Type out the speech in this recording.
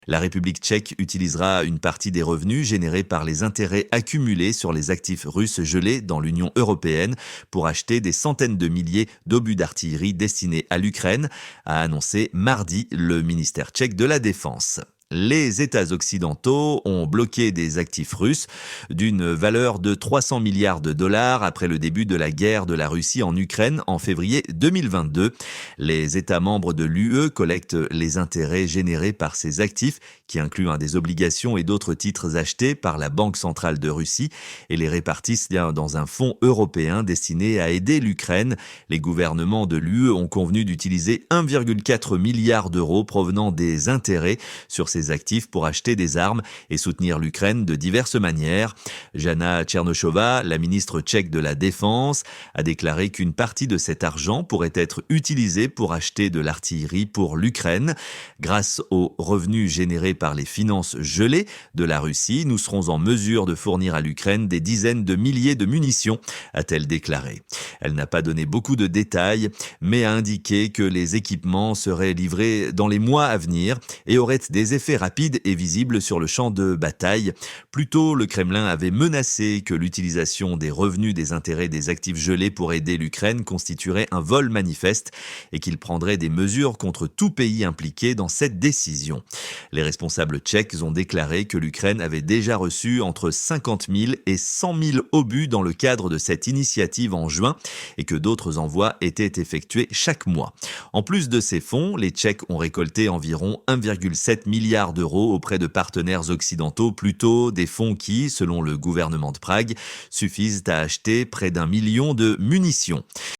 La République tchèque utilisera une partie des revenus générés par les intérêts accumulés sur les actifs russes gelés dans l'Union européenne pour acheter des centaines de milliers d'obus d'artillerie destinés à l'Ukraine, a annoncé mardi le ministère tchèque de la Défense. Les États occidentaux ont bloqué des actifs russes d'une valeur de 300 milliards de dollars après le début de la guerre de la Russie en Ukraine en février 2022. Les États membres de l'UE collectent les intérêts générés par ces actifs, qui incluent des obligations et d'autres titres achetés par la Banque centrale de Russie, et les répartissent dans un fonds européen destiné à aider l'Ukraine. Les gouvernements de l'UE ont convenu d'utiliser 1,4 milliard d'euros provenant des intérêts sur ces actifs pour acheter des armes et soutenir l'Ukraine de diverses manières. Jana Tchernoshova, la ministre tchèque de la Défense, a déclaré qu'une partie de cet argent pourrait être utilisée pour acheter de l'artillerie pour l'Ukraine. Grâce aux revenus générés par les finances gelées de la Russie, nous serons en mesure de fournir à l'Ukraine des dizaines de milliers de munitions, a-t-elle déclaré. Elle n'a pas donné beaucoup de détails, mais a indiqué que les équipements seraient livrés dans les mois à venir et auraient des effets rapides et visibles sur le champ de bataille. Plus tôt, le Kremlin avait menacé que l'utilisation des revenus des intérêts des actifs gelés pour aider l'Ukraine constituerait un vol manifeste et qu'il prendrait des mesures contre tout pays impliqué dans cette décision. Les responsables tchèques ont déclaré que l'Ukraine avait déjà reçu entre 50 000 et 100 000 obus dans le cadre de cette initiative en juin et que d'autres envois étaient effectués chaque mois. En plus de ces fonds, les Tchèques ont récolté environ 1,7 milliard d'euros auprès de partenaires occidentaux, plutôt des fonds qui, selon le gouvernement de Prague, suffisent à acheter près d'1 million de munitions.